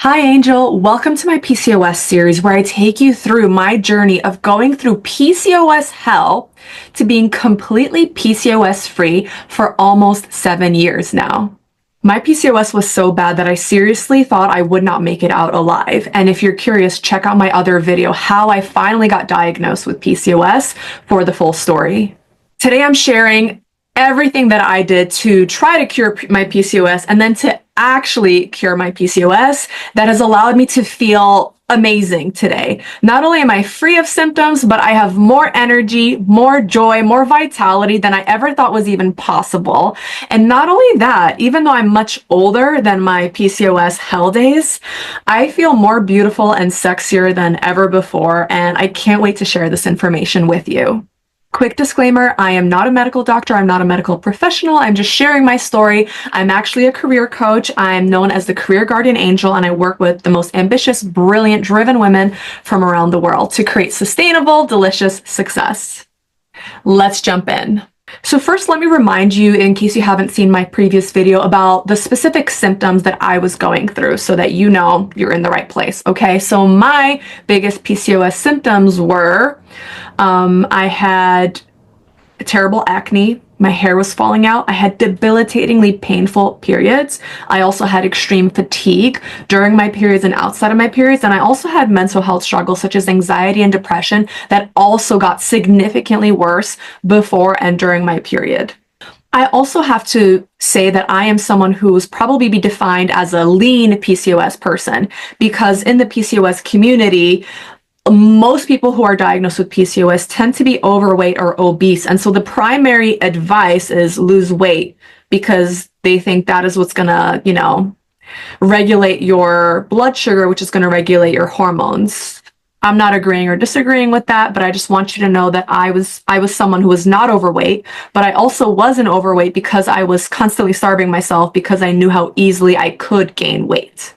Hi, Angel. Welcome to my PCOS series where I take you through my journey of going through PCOS hell to being completely PCOS free for almost 7 years now. My PCOS was so bad that I seriously thought I would not make it out alive. And if you're curious, check out my other video, how I finally got diagnosed with PCOS, for the full story. Today I'm sharing everything that I did to try to cure my PCOS and then to actually cure my PCOS that has allowed me to feel amazing today. Not only am I free of symptoms, but I have more energy, more joy, more vitality than I ever thought was even possible. And not only that, even though I'm much older than my PCOS hell days, I feel more beautiful and sexier than ever before, and I can't wait to share this information with you. Quick disclaimer, I am not a medical doctor. I'm not a medical professional. I'm just sharing my story. I'm actually a career coach. I'm known as the Career Guardian Angel, and I work with the most ambitious, brilliant, driven women from around the world to create sustainable, delicious success. Let's jump in. So first, let me remind you, in case you haven't seen my previous video, about the specific symptoms that I was going through so that you know you're in the right place, okay? So my biggest PCOS symptoms were, I had terrible acne. My hair was falling out. I had debilitatingly painful periods. I also had extreme fatigue during my periods and outside of my periods. And I also had mental health struggles such as anxiety and depression that also got significantly worse before and during my period. I also have to say that I am someone who was probably be defined as a lean PCOS person, because in the PCOS community, most people who are diagnosed with PCOS tend to be overweight or obese. And so the primary advice is lose weight because they think that is what's gonna, regulate your blood sugar, which is gonna regulate your hormones. I'm not agreeing or disagreeing with that, but I just want you to know that I was someone who was not overweight, but I also wasn't overweight because I was constantly starving myself because I knew how easily I could gain weight.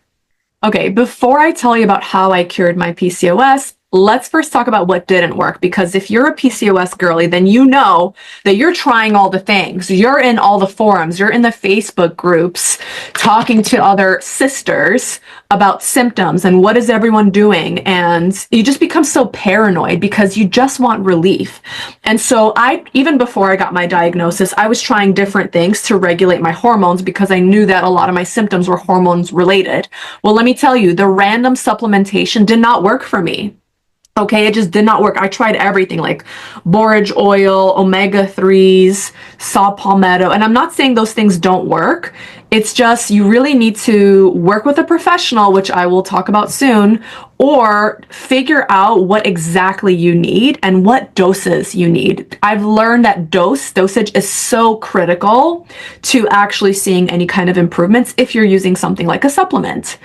Okay, before I tell you about how I cured my PCOS, let's first talk about what didn't work, because if you're a PCOS girly, then you know that you're trying all the things. You're in all the forums, you're in the Facebook groups, talking to other sisters about symptoms and what is everyone doing, and you just become so paranoid because you just want relief. And so even before I got my diagnosis, I was trying different things to regulate my hormones because I knew that a lot of my symptoms were hormones related. Well, let me tell you, the random supplementation did not work for me. Okay, it just did not work. I tried everything like borage oil, omega-3s, saw palmetto, and I'm not saying those things don't work. It's just you really need to work with a professional, which I will talk about soon, or figure out what exactly you need and what doses you need. I've learned that dosage is so critical to actually seeing any kind of improvements if you're using something like a supplement.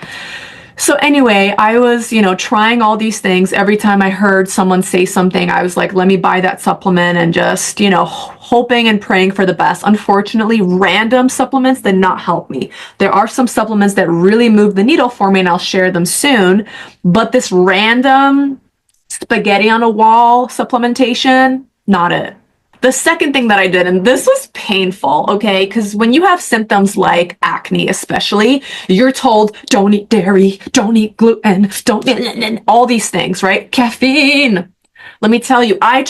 So anyway, I was, trying all these things. Every time I heard someone say something, I was like, let me buy that supplement, and just, hoping and praying for the best. Unfortunately, random supplements did not help me. There are some supplements that really move the needle for me, and I'll share them soon. But this random spaghetti on a wall supplementation, not it. The second thing that I did, and this was painful, okay, because when you have symptoms like acne especially, you're told don't eat dairy, don't eat gluten, don't eat all these things, right? Caffeine. Let me tell you, I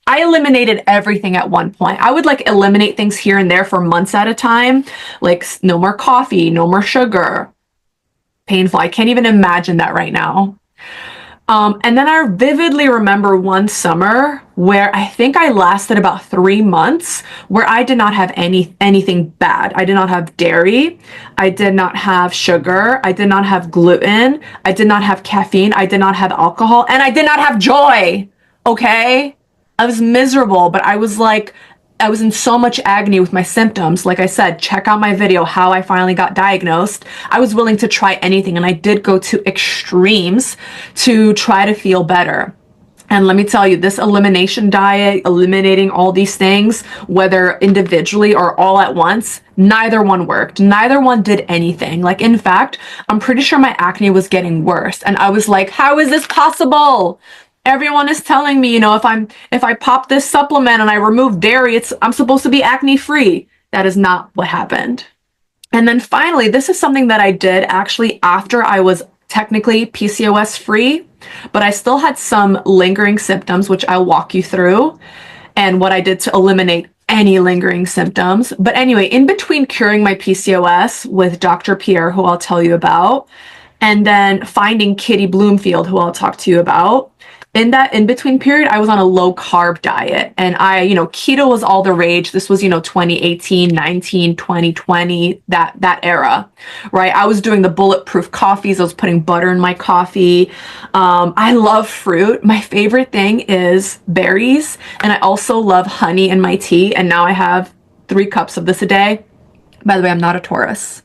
eliminated everything at one point. I would eliminate things here and there for months at a time, like no more coffee, no more sugar. Painful. I can't even imagine that right now. And then I vividly remember one summer where I think I lasted about 3 months where I did not have anything bad. I did not have dairy. I did not have sugar. I did not have gluten. I did not have caffeine. I did not have alcohol. And I did not have joy. Okay? I was miserable, but I was in so much agony with my symptoms. Like I said, check out my video, how I finally got diagnosed. I was willing to try anything, and I did go to extremes to try to feel better. And let me tell you, this elimination diet, eliminating all these things, whether individually or all at once, neither one worked. Neither one did anything. In fact, I'm pretty sure my acne was getting worse. And I was like, how is this possible? Everyone is telling me, if I pop this supplement and I remove dairy, I'm supposed to be acne free. That is not what happened. And then finally, this is something that I did actually after I was technically PCOS free, but I still had some lingering symptoms, which I'll walk you through, and what I did to eliminate any lingering symptoms. But anyway, in between curing my PCOS with Dr. Pierre, who I'll tell you about, and then finding Kitty Bloomfield, who I'll talk to you about, in that in-between period, I was on a low-carb diet. And keto was all the rage. This was, 2018, 19, 2020, that era, right? I was doing the bulletproof coffees. I was putting butter in my coffee. I love fruit. My favorite thing is berries. And I also love honey in my tea. And now I have 3 cups of this a day. By the way, I'm not a Taurus.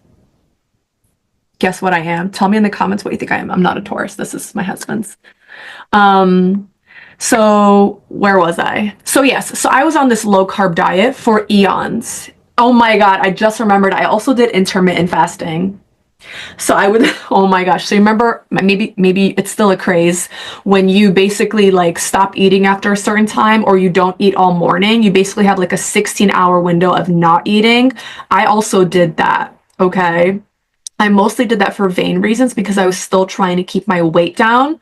Guess what I am? Tell me in the comments what you think I am. I'm not a Taurus. This is my husband's. So where was I? So yes, so I was on this low carb diet for eons. Oh my God, I just remembered I also did intermittent fasting. So I would, oh my gosh. So you remember, maybe it's still a craze when you basically like stop eating after a certain time, or you don't eat all morning. You basically have like a 16-hour window of not eating. I also did that. Okay. I mostly did that for vain reasons because I was still trying to keep my weight down.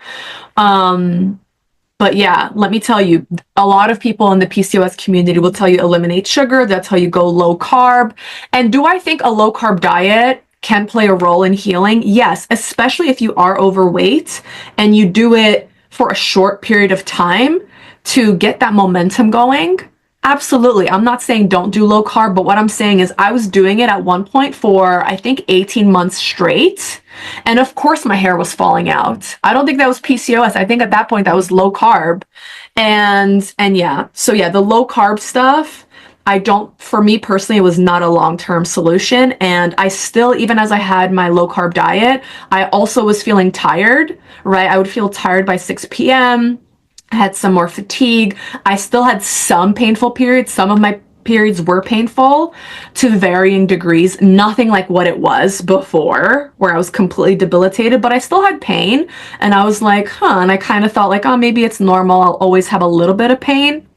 But yeah, let me tell you, a lot of people in the PCOS community will tell you eliminate sugar. That's how you go low carb. And do I think a low carb diet can play a role in healing? Yes, especially if you are overweight and you do it for a short period of time to get that momentum going. Absolutely. I'm not saying don't do low carb, but what I'm saying is I was doing it at one point for, I think, 18 months straight. And of course my hair was falling out. I don't think that was PCOS. I think at that point that was low carb. And yeah, so yeah, the low carb stuff, for me personally, it was not a long-term solution. And I still, even as I had my low carb diet, I also was feeling tired, right? I would feel tired by 6 p.m. I had some more fatigue. I still had some painful periods. Some of my periods were painful to varying degrees. Nothing like what it was before, where I was completely debilitated, but I still had pain. And I was like, and I kind of thought like, oh, maybe it's normal. I'll always have a little bit of pain.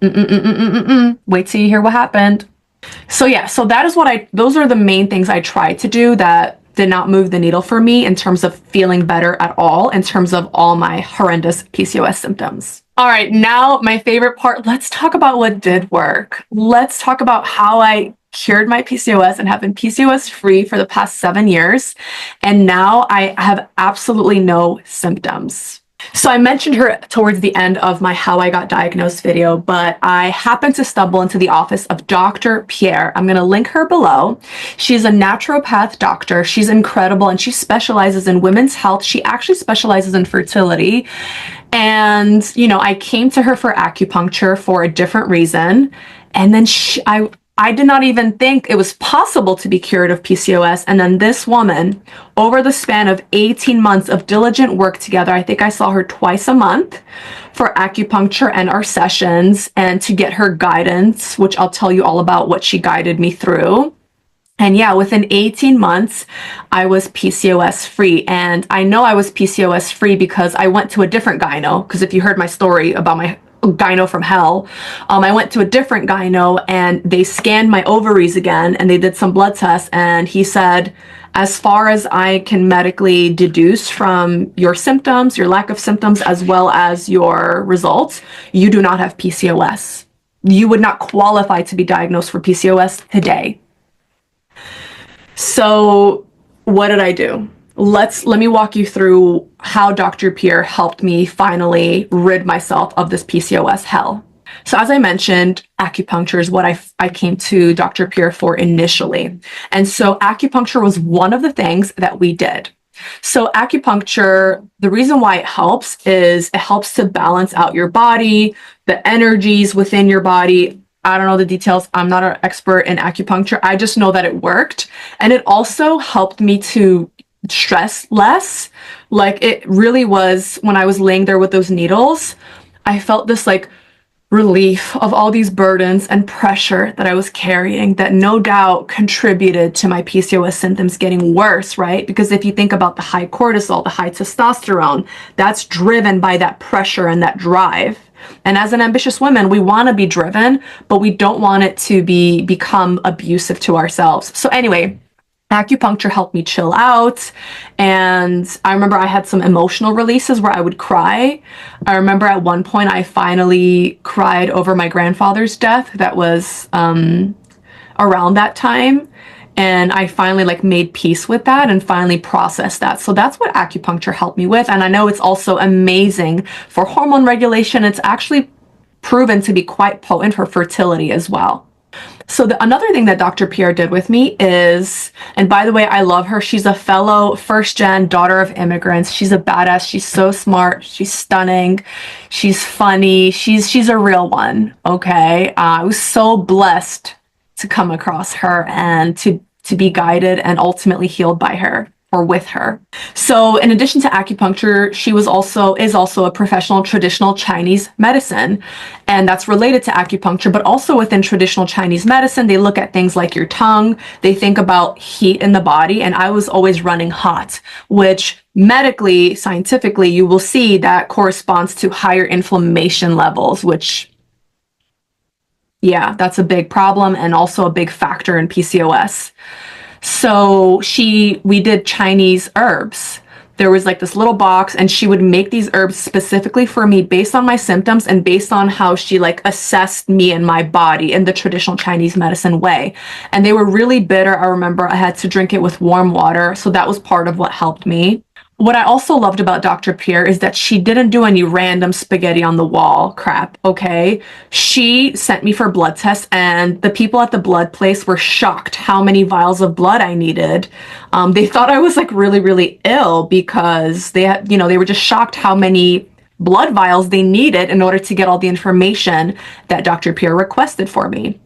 Wait till you hear what happened. So yeah, so those are the main things I tried to do that did not move the needle for me in terms of feeling better at all, in terms of all my horrendous PCOS symptoms. All right, now my favorite part, let's talk about what did work. Let's talk about how I cured my PCOS and have been PCOS free for the past 7 years. And now I have absolutely no symptoms. So I mentioned her towards the end of my how I got diagnosed video, but I happened to stumble into the office of Dr. Pierre. I'm going to link her below. She's a naturopath doctor. She's incredible and she specializes in women's health. She actually specializes in fertility. And, I came to her for acupuncture for a different reason. And then I did not even think it was possible to be cured of PCOS. And then this woman, over the span of 18 months of diligent work together, I think I saw her twice a month for acupuncture and our sessions and to get her guidance, which I'll tell you all about what she guided me through. And yeah, within 18 months, I was PCOS free. And I know I was PCOS free because I went to a different gyno. Because if you heard my story about my gyno from hell, I went to a different gyno and they scanned my ovaries again and they did some blood tests. And he said, as far as I can medically deduce from your symptoms, your lack of symptoms, as well as your results, you do not have PCOS. You would not qualify to be diagnosed for PCOS today. So what did I do? Let me walk you through how Dr. Pierre helped me finally rid myself of this PCOS hell. So as I mentioned, acupuncture is what I came to Dr. Pierre for initially. And so acupuncture was one of the things that we did. So acupuncture, the reason why it helps is it helps to balance out your body, the energies within your body. I don't know the details. I'm not an expert in acupuncture. I just know that it worked. And it also helped me to stress less. Like it really was, when I was laying there with those needles, I felt this like relief of all these burdens and pressure that I was carrying that no doubt contributed to my PCOS symptoms getting worse, right? Because if you think about the high cortisol, the high testosterone, that's driven by that pressure and that drive. And as an ambitious woman, we want to be driven, but we don't want it to become abusive to ourselves. So anyway, Acupuncture helped me chill out. And I remember I had some emotional releases where I would cry. I remember at one point I finally cried over my grandfather's death. That was around that time. And I finally like made peace with that and finally processed that. So that's what acupuncture helped me with. And I know it's also amazing for hormone regulation. It's actually proven to be quite potent for fertility as well. So another thing that Dr. Pierre did with me is, and by the way, I love her. She's a fellow first gen daughter of immigrants. She's a badass. She's so smart. She's stunning. She's funny. She's a real one. Okay. I was so blessed to come across her and to be guided and ultimately healed by her or with her. So in addition to acupuncture, she is also a professional traditional Chinese medicine, and that's related to acupuncture. But also within traditional Chinese medicine, they look at things like your tongue. They think about heat in the body, and I was always running hot, which medically, scientifically, you will see that corresponds to higher inflammation levels, which, yeah, that's a big problem and also a big factor in PCOS. So we did Chinese herbs. There was like this little box, and she would make these herbs specifically for me based on my symptoms and based on how she like assessed me and my body in the traditional Chinese medicine way. And they were really bitter. I remember I had to drink it with warm water. So that was part of what helped me. What I also loved about Dr. Pierre is that she didn't do any random spaghetti on the wall crap, okay? She sent me for blood tests, and the people at the blood place were shocked how many vials of blood I needed. They thought I was like really, really ill because they were just shocked how many blood vials they needed in order to get all the information that Dr. Pierre requested for me.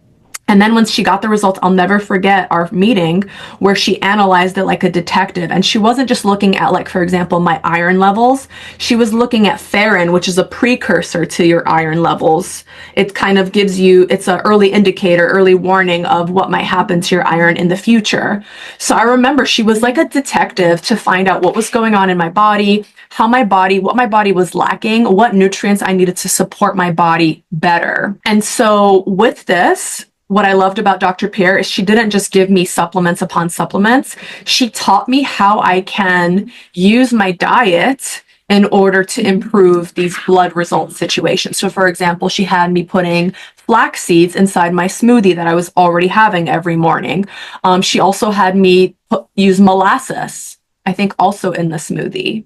And then once she got the results, I'll never forget our meeting where she analyzed it like a detective. And she wasn't just looking at, like, for example, my iron levels. She was looking at ferrin, which is a precursor to your iron levels. It kind of gives you, it's an early indicator, early warning of what might happen to your iron in the future. So I remember she was like a detective to find out what was going on in my body, what my body was lacking, what nutrients I needed to support my body better. And so with this, what I loved about Dr. Pierre is she didn't just give me supplements upon supplements. She taught me how I can use my diet in order to improve these blood result situations. So for example, she had me putting flax seeds inside my smoothie that I was already having every morning. She also had me use molasses, I think also in the smoothie.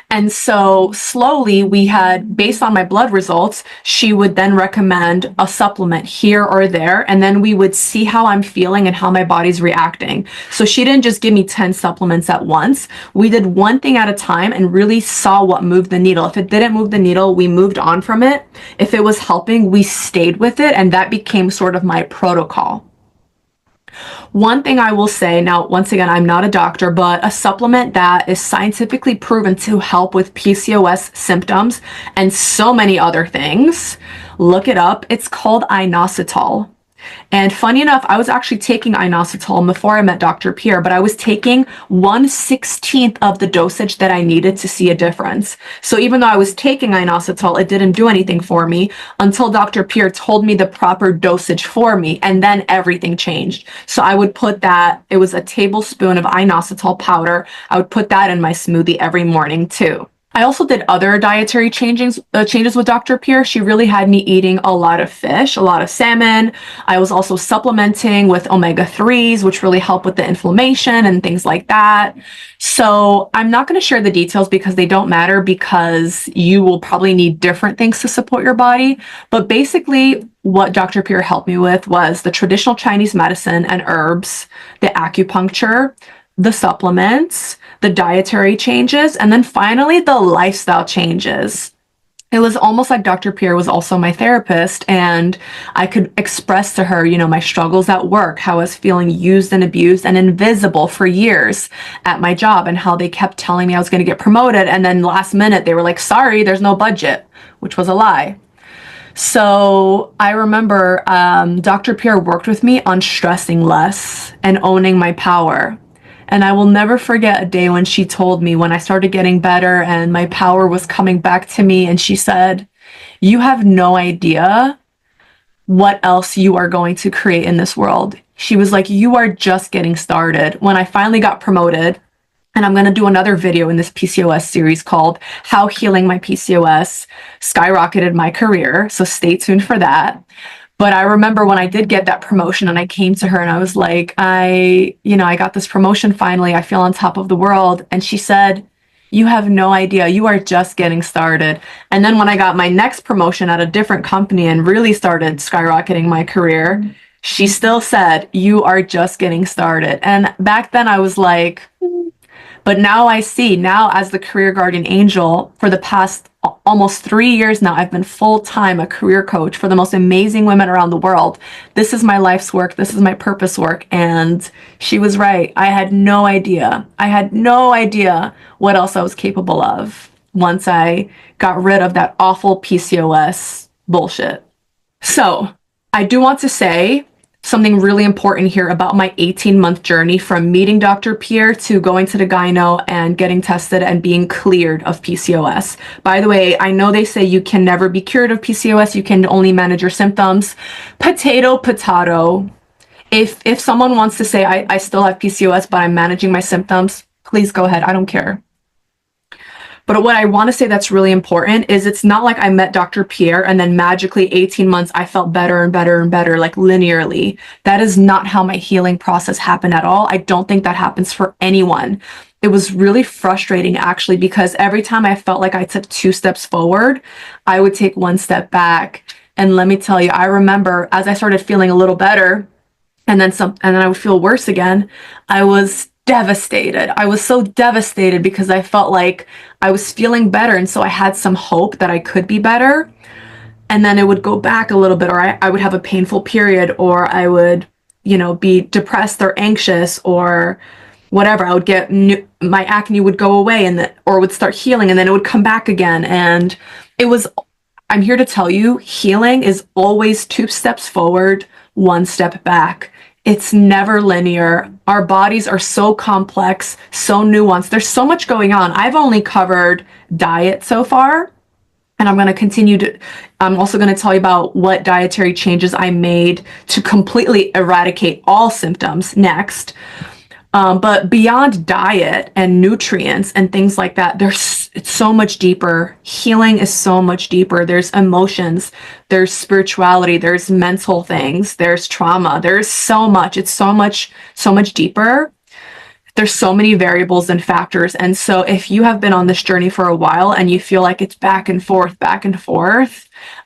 And so slowly based on my blood results, she would then recommend a supplement here or there. And then we would see how I'm feeling and how my body's reacting. So she didn't just give me 10 supplements at once. We did one thing at a time and really saw what moved the needle. If it didn't move the needle, we moved on from it. If it was helping, we stayed with it. And that became sort of my protocol. One thing I will say, now, once again, I'm not a doctor, but a supplement that is scientifically proven to help with PCOS symptoms and so many other things, look it up. It's called inositol. And funny enough, I was actually taking inositol before I met Dr. Pierre, but I was taking 1/16 of the dosage that I needed to see a difference. So even though I was taking inositol, it didn't do anything for me until Dr. Pierre told me the proper dosage for me, and then everything changed. So I would put that, it was a tablespoon of inositol powder. I would put that in my smoothie every morning too. I also did other dietary changes with Dr. Pierre. She really had me eating a lot of fish, a lot of salmon. I was also supplementing with omega-3s, which really help with the inflammation and things like that. So I'm not going to share the details because they don't matter, because you will probably need different things to support your body. But basically, what Dr. Pierre helped me with was the traditional Chinese medicine and herbs, the acupuncture, the supplements, the dietary changes, and then finally the lifestyle changes. It was almost like Dr. Pierre was also my therapist, and I could express to her, my struggles at work, how I was feeling used and abused and invisible for years at my job, and how they kept telling me I was going to get promoted, and then last minute they were like, sorry, there's no budget, which was a lie. So I remember Dr. Pierre worked with me on stressing less and owning my power. And I will never forget a day when she told me, when I started getting better and my power was coming back to me, and she said, you have no idea what else you are going to create in this world. She was like, you are just getting started. When I finally got promoted, and I'm going to do another video in this PCOS series called How Healing My PCOS Skyrocketed My Career. So stay tuned for that. But I remember when I did get that promotion and I came to her and I was like, I got this promotion finally. I feel on top of the world. And she said, you have no idea. You are just getting started. And then when I got my next promotion at a different company and really started skyrocketing my career, she still said, you are just getting started. And back then I was like, but now I see, now as the career guardian angel for the past almost 3 years now, I've been full-time a career coach for the most amazing women around the world. This is my life's work. This is my purpose work. And she was right. I had no idea. I had no idea what else I was capable of once I got rid of that awful PCOS bullshit. So I do want to say something really important here about my 18-month journey from meeting Dr. Pierre to going to the gyno and getting tested and being cleared of PCOS. By the way, I know they say you can never be cured of PCOS, you can only manage your symptoms. Potato, potato. If someone wants to say, I still have PCOS, but I'm managing my symptoms, please go ahead, I don't care. But what I want to say that's really important is it's not like I met Dr. Pierre and then magically 18 months I felt better and better and better, like linearly. That is not how my healing process happened at all. I don't think that happens for anyone. It was really frustrating actually, because every time I felt like I took 2 steps forward, I would take 1 step back. And let me tell you, I remember as I started feeling a little better and then I would feel worse again, I was devastated. I was so devastated because I felt like I was feeling better. And so I had some hope that I could be better. And then it would go back a little bit, or I would have a painful period, or I would, be depressed or anxious or whatever. I would get my acne would go away or would start healing, and then it would come back again. And I'm here to tell you, healing is always 2 steps forward, 1 step back. It's never linear. Our bodies are so complex, so nuanced. There's so much going on. I've only covered diet so far, and I'm also going to tell you about what dietary changes I made to completely eradicate all symptoms next. But beyond diet and nutrients and things like that, it's so much deeper. Healing is so much deeper. There's emotions, there's spirituality, there's mental things, there's trauma. There's so much. It's so much deeper. There's so many variables and factors. And so if you have been on this journey for a while and you feel like it's back and forth,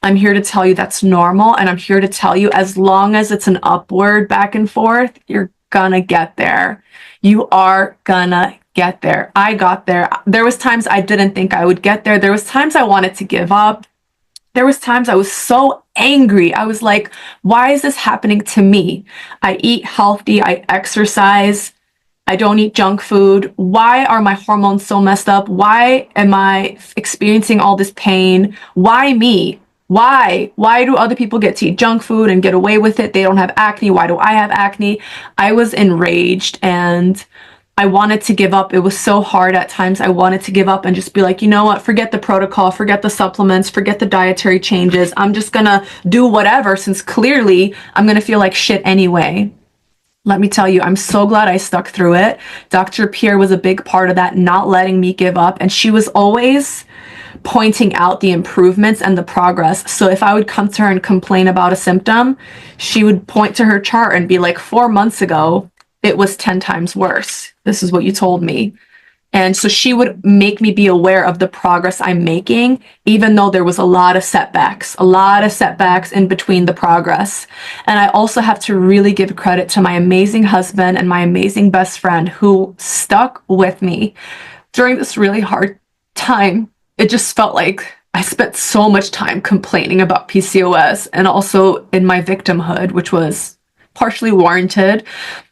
I'm here to tell you that's normal. And I'm here to tell you, as long as it's an upward back and forth, you're gonna get there. You are gonna get there. I got there. There was times I didn't think I would get there. There was times I wanted to give up. There was times I was so angry. I was like, why is this happening to me? I eat healthy, I exercise, I don't eat junk food. Why are my hormones so messed up? Why am I experiencing all this pain? Why me? Why do other people get to eat junk food and get away with it? They don't have acne. Why do I have acne? I was enraged and I wanted to give up. It was so hard at times. I wanted to give up and just be like, you know what? Forget the protocol, forget the supplements, forget the dietary changes. I'm just gonna do whatever, since clearly I'm gonna feel like shit anyway. Let me tell you, I'm so glad I stuck through it. Dr. Pierre was a big part of that, not letting me give up. And she was always pointing out the improvements and the progress. So if I would come to her and complain about a symptom, she would point to her chart and be like, 4 months ago, it was 10 times worse. This is what you told me. And so she would make me be aware of the progress I'm making, even though there was a lot of setbacks in between the progress. And I also have to really give credit to my amazing husband and my amazing best friend who stuck with me during this really hard time. It just felt like I spent so much time complaining about PCOS and also in my victimhood, which was partially warranted.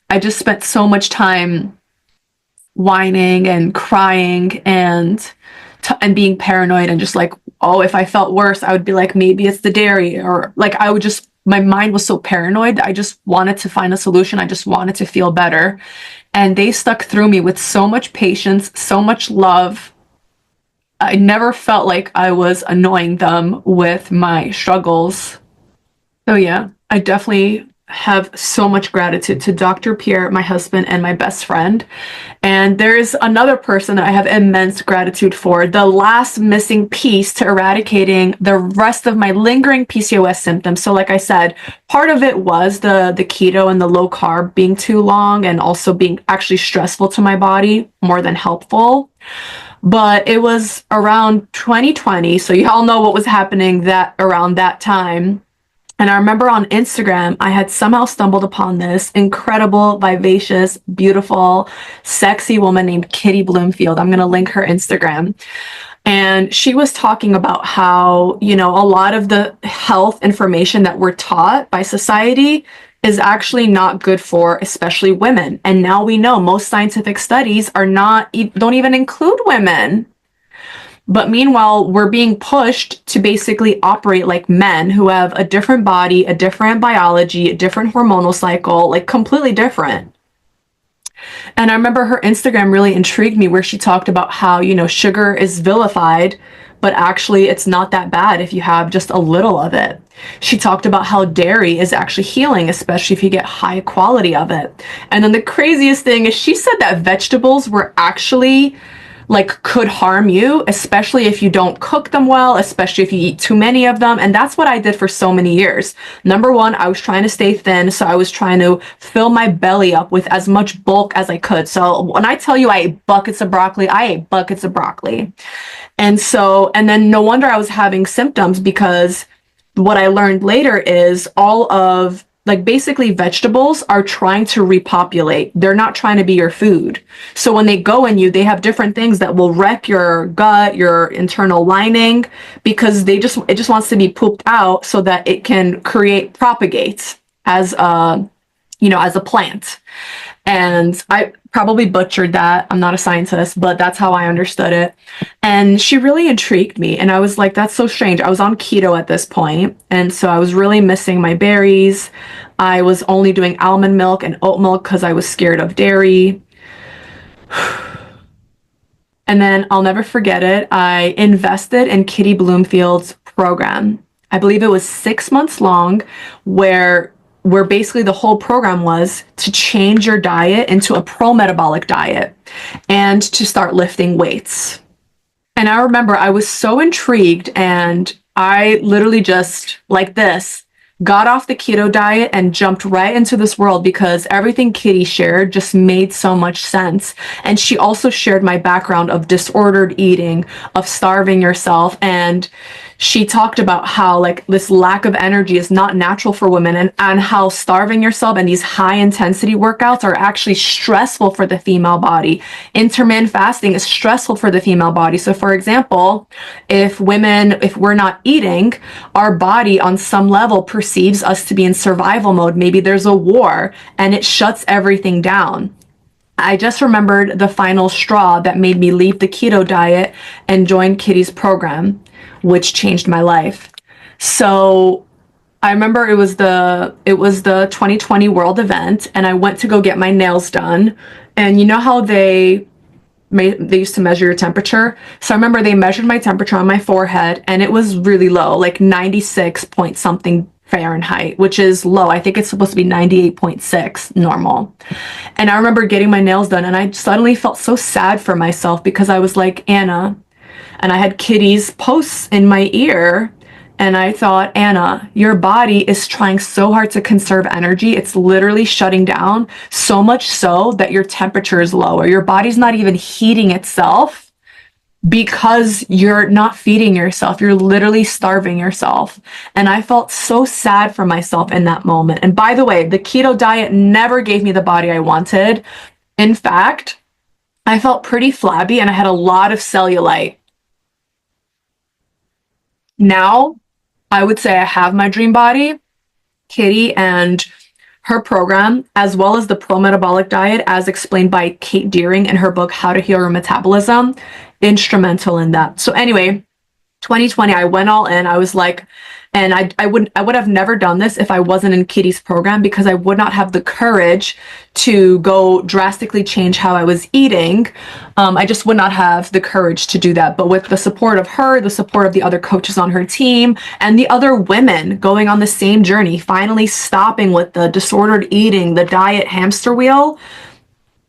I just spent so much time whining and crying and being paranoid and just like, oh, if I felt worse, I would be like, maybe it's the dairy, or like my mind was so paranoid. I just wanted to find a solution. I just wanted to feel better. And they stuck through me with so much patience, so much love. I never felt like I was annoying them with my struggles. So yeah, I definitely have so much gratitude to Dr. Pierre, my husband, and my best friend. And there's another person that I have immense gratitude for, the last missing piece to eradicating the rest of my lingering PCOS symptoms. So like I said, part of it was the keto and the low carb being too long and also being actually stressful to my body more than helpful. But it was around 2020, so you all know what was happening that around that time. And I remember on Instagram, I had somehow stumbled upon this incredible, vivacious, beautiful, sexy woman named Kitty Bloomfield. I'm going to link her Instagram. And she was talking about how, a lot of the health information that we're taught by society is actually not good for especially women. And now we know most scientific studies don't even include women. But meanwhile, we're being pushed to basically operate like men who have a different body, a different biology, a different hormonal cycle, like completely different. And I remember her Instagram really intrigued me, where she talked about how, sugar is vilified, but actually it's not that bad if you have just a little of it. She talked about how dairy is actually healing, especially if you get high quality of it. And then the craziest thing is she said that vegetables were actually could harm you, especially if you don't cook them well, especially if you eat too many of them. And that's what I did for so many years. Number one, I was trying to stay thin, so I was trying to fill my belly up with as much bulk as I could. So when I tell you I ate buckets of broccoli, I ate buckets of broccoli. And then no wonder I was having symptoms, because what I learned later is all of basically vegetables are trying to repopulate. They're not trying to be your food. So when they go in you, they have different things that will wreck your gut, your internal lining, because it just wants to be pooped out so that it can propagate as a plant. And I probably butchered that. I'm not a scientist, but that's how I understood it. And she really intrigued me. And I was like, that's so strange. I was on keto at this point, and so I was really missing my berries. I was only doing almond milk and oat milk because I was scared of dairy. And then I'll never forget it. I invested in Kitty Bloomfield's program. I believe it was 6 months long, where basically the whole program was to change your diet into a pro-metabolic diet and to start lifting weights. And I remember I was so intrigued, and I literally just got off the keto diet and jumped right into this world, because everything Kitty shared just made so much sense. And she also shared my background of disordered eating, of starving yourself, and she talked about how this lack of energy is not natural for women, and how starving yourself and these high intensity workouts are actually stressful for the female body. Intermittent fasting is stressful for the female body. So for example, if we're not eating, our body on some level perceives us to be in survival mode. Maybe there's a war, and it shuts everything down. I just remembered the final straw that made me leave the keto diet and join Kitty's program, which changed my life. So I remember it was the 2020 World event, and I went to go get my nails done. And you know how they used to measure your temperature? So I remember they measured my temperature on my forehead, and it was really low, 96 point something Fahrenheit, which is low. I think it's supposed to be 98.6 normal. And I remember getting my nails done, and I suddenly felt so sad for myself, because I was like, Anna, and I had Kitty's posts in my ear, and I thought, Anna, your body is trying so hard to conserve energy. It's literally shutting down, so much so that your temperature is lower. Your body's not even heating itself because you're not feeding yourself. You're literally starving yourself. And I felt so sad for myself in that moment. And by the way, the keto diet never gave me the body I wanted. In fact, I felt pretty flabby, and I had a lot of cellulite. Now, I would say I have my dream body. Kitty and her program, as well as the pro-metabolic diet, as explained by Kate Deering in her book, How to Heal Your Metabolism, instrumental in that. So anyway, 2020, I went all in. I was like, And I would have never done this if I wasn't in Kitty's program, because I would not have the courage to go drastically change how I was eating. I just would not have the courage to do that. But with the support of her, the support of the other coaches on her team, and the other women going on the same journey, finally stopping with the disordered eating, the diet hamster wheel,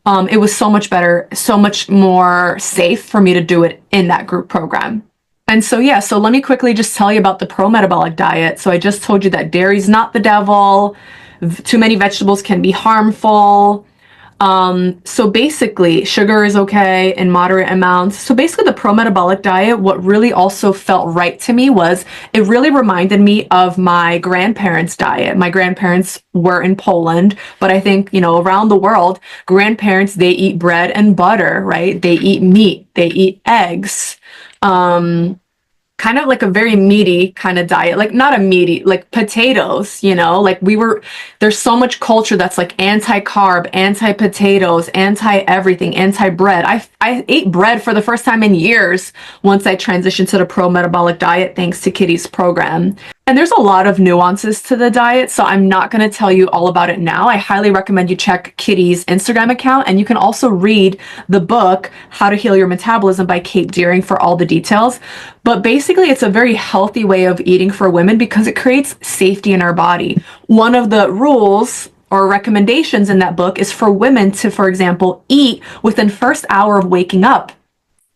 it was so much better, so much more safe for me to do it in that group program. And so, yeah, so let me quickly just tell you about the pro-metabolic diet. So I just told you that dairy's not the devil. Too many vegetables can be harmful. So basically, sugar is okay in moderate amounts. So basically, the pro-metabolic diet, what really also felt right to me was it really reminded me of my grandparents' diet. My grandparents were in Poland, but I think, around the world, grandparents, they eat bread and butter, right? They eat meat, they eat eggs. Kind of like a very meaty kind of diet, like not a meaty, like potatoes, like there's so much culture that's like anti-carb, anti-potatoes, anti-everything, anti-bread. I ate bread for the first time in years once I transitioned to the pro-metabolic diet, thanks to Kitty's program. And there's a lot of nuances to the diet, so I'm not going to tell you all about it now. I highly recommend you check Kitty's Instagram account, and you can also read the book, How to Heal Your Metabolism by Kate Deering, for all the details. But basically, it's a very healthy way of eating for women because it creates safety in our body. One of the rules or recommendations in that book is for women to, for example, eat within first hour of waking up.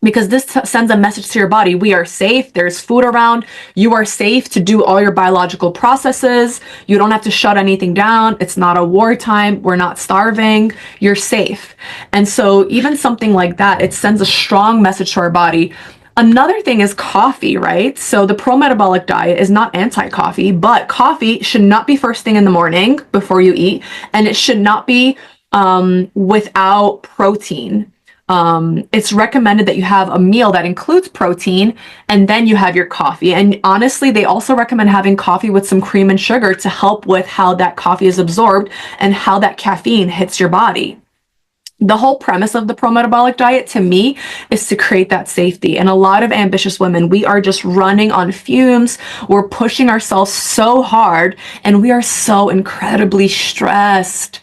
Because this sends a message to your body. We are safe. There's food around. You are safe to do all your biological processes. You don't have to shut anything down. It's not a wartime. We're not starving. You're safe. And so even something like that, it sends a strong message to our body. Another thing is coffee, right? So the pro-metabolic diet is not anti-coffee, but coffee should not be first thing in the morning before you eat. And it should not be without protein. It's recommended that you have a meal that includes protein and then you have your coffee. And honestly, they also recommend having coffee with some cream and sugar to help with how that coffee is absorbed and how that caffeine hits your body. The whole premise of the pro-metabolic diet to me is to create that safety. And a lot of ambitious women, we are just running on fumes. We're pushing ourselves so hard and we are so incredibly stressed.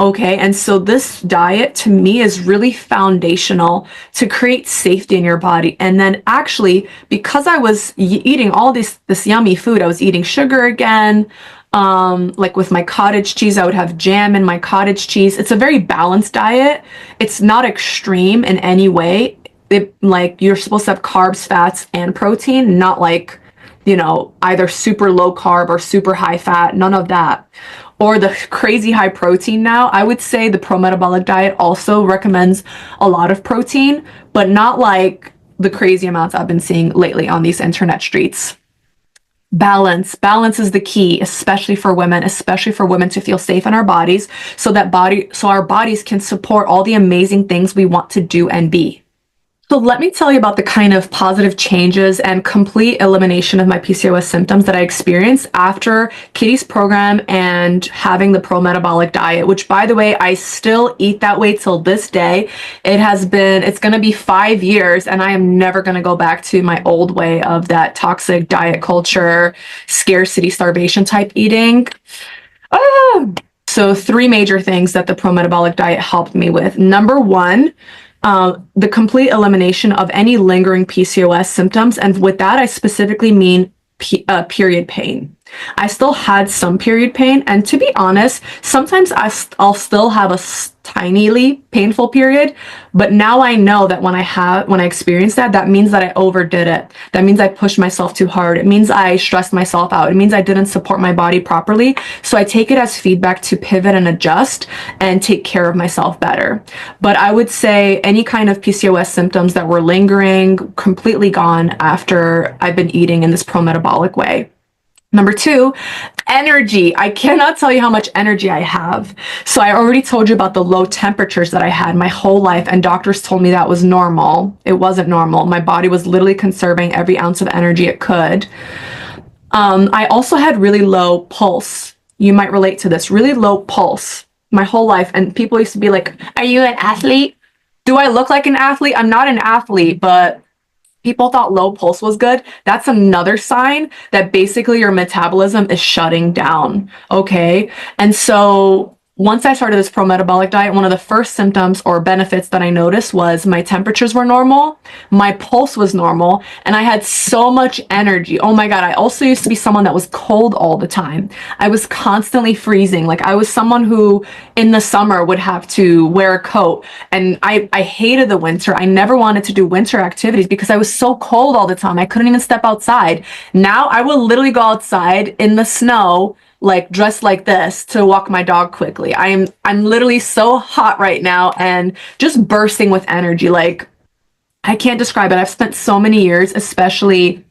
Okay. And so this diet to me is really foundational to create safety in your body. And then actually, because I was eating all this yummy food, I was eating sugar again. Like with my cottage cheese, I would have jam in my cottage cheese. It's a very balanced diet. It's not extreme in any way. Like you're supposed to have carbs, fats, and protein, not like, either super low carb or super high fat, none of that. Or the crazy high protein now. I would say the pro-metabolic diet also recommends a lot of protein, but not like the crazy amounts I've been seeing lately on these internet streets. Balance is the key, especially for women to feel safe in our bodies, so our bodies can support all the amazing things we want to do and be. So let me tell you about the kind of positive changes and complete elimination of my PCOS symptoms that I experienced after Kitty's program and having the pro-metabolic diet, which, by the way, I still eat that way till this day. It's going to be 5 years and I am never going to go back to my old way of that toxic diet culture, scarcity, starvation type eating. So 3 major things that the pro-metabolic diet helped me with. Number 1, the complete elimination of any lingering PCOS symptoms. And with that, I specifically mean period pain. I still had some period pain. And to be honest, sometimes I'll still have a tinily painful period. But now I know that when I experience that means that I overdid it. That means I pushed myself too hard. It means I stressed myself out. It means I didn't support my body properly. So I take it as feedback to pivot and adjust and take care of myself better. But I would say any kind of PCOS symptoms that were lingering, completely gone after I've been eating in this pro-metabolic way. Number 2, energy. I cannot tell you how much energy I have. So I already told you about the low temperatures that I had my whole life, and doctors told me that was normal. It wasn't normal. My body was literally conserving every ounce of energy it could. I also had really low pulse. You might relate to this. Really low pulse my whole life. And people used to be like, "Are you an athlete? Do I look like an athlete?" I'm not an athlete, but People thought low pulse was good. That's another sign that basically your metabolism is shutting down. Okay. And so once I started this pro metabolic diet, one of the first symptoms or benefits that I noticed was my temperatures were normal, my pulse was normal, and I had so much energy. Oh my God. I also used to be someone that was cold all the time. I was constantly freezing. Like I was someone who in the summer would have to wear a coat, and I hated the winter. I never wanted to do winter activities because I was so cold all the time. I couldn't even step outside. Now I will literally go outside in the snow, like dressed like this to walk my dog quickly. I'm literally so hot right now and just bursting with energy. Like I can't describe it. I've spent so many years, especially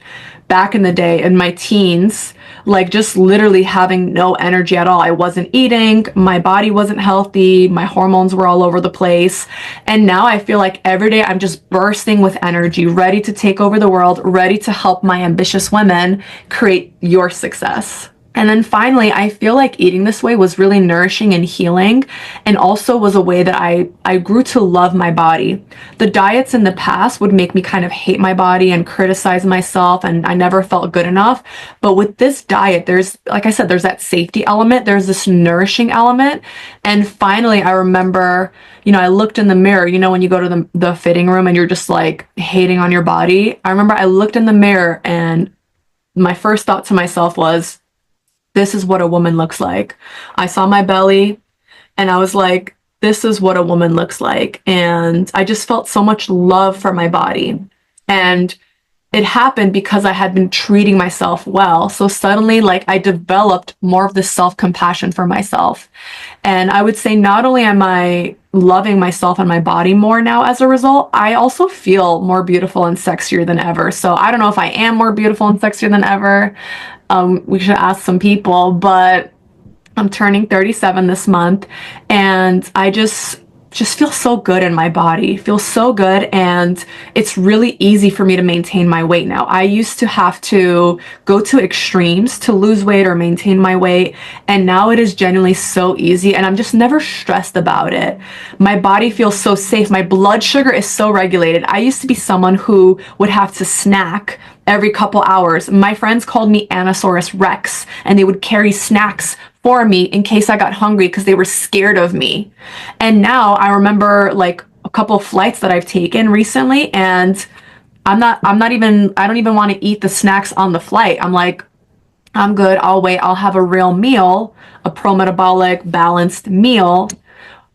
back in the day in my teens, like just literally having no energy at all. I wasn't eating, my body wasn't healthy, my hormones were all over the place. And now I feel like every day I'm just bursting with energy, ready to take over the world, ready to help my ambitious women create your success. And then finally, I feel like eating this way was really nourishing and healing, and also was a way that I grew to love my body. The diets in the past would make me kind of hate my body and criticize myself, and I never felt good enough. But with this diet, there's, like I said, there's that safety element, there's this nourishing element. And finally, I remember, I looked in the mirror, when you go to the fitting room and you're just like hating on your body. I remember I looked in the mirror and my first thought to myself was, this is what a woman looks like. I saw my belly and I was like, this is what a woman looks like. And I just felt so much love for my body. And it happened because I had been treating myself well. So suddenly, like, I developed more of this self-compassion for myself. And I would say not only am I loving myself and my body more now as a result, I also feel more beautiful and sexier than ever. So I don't know if I am more beautiful and sexier than ever. We should ask some people, but I'm turning 37 this month, and I just feel so good in my body, feel so good. And it's really easy for me to maintain my weight now. I used to have to go to extremes to lose weight or maintain my weight. And now it is genuinely so easy. And I'm just never stressed about it. My body feels so safe. My blood sugar is so regulated. I used to be someone who would have to snack every couple hours. My friends called me Anasaurus Rex, and they would carry snacks for me in case I got hungry because they were scared of me. And now I remember like a couple of flights that I've taken recently, and I don't even want to eat the snacks on the flight. I'm like, I'm good. I'll wait. I'll have a real meal, a pro-metabolic balanced meal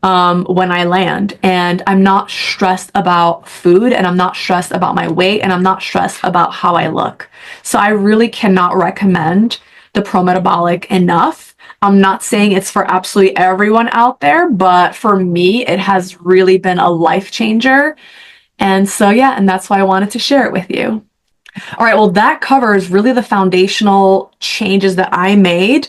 when I land. And I'm not stressed about food, and I'm not stressed about my weight, and I'm not stressed about how I look. So I really cannot recommend the pro-metabolic enough. I'm not saying it's for absolutely everyone out there, but for me, it has really been a life changer. And so, yeah, and that's why I wanted to share it with you. All right, well, that covers really the foundational changes that I made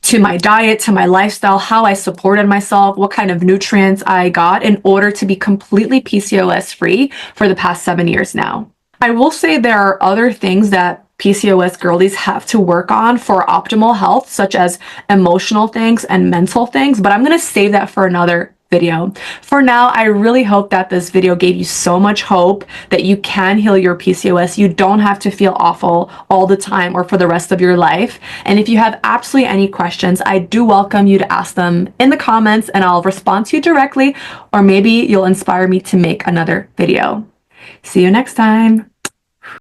to my diet, to my lifestyle, how I supported myself, what kind of nutrients I got in order to be completely PCOS free for the past 7 years now. I will say there are other things that PCOS girlies have to work on for optimal health, such as emotional things and mental things, but I'm going to save that for another video. For now, I really hope that this video gave you so much hope that you can heal your PCOS. You don't have to feel awful all the time or for the rest of your life. And if you have absolutely any questions, I do welcome you to ask them in the comments, and I'll respond to you directly, or maybe you'll inspire me to make another video. See you next time.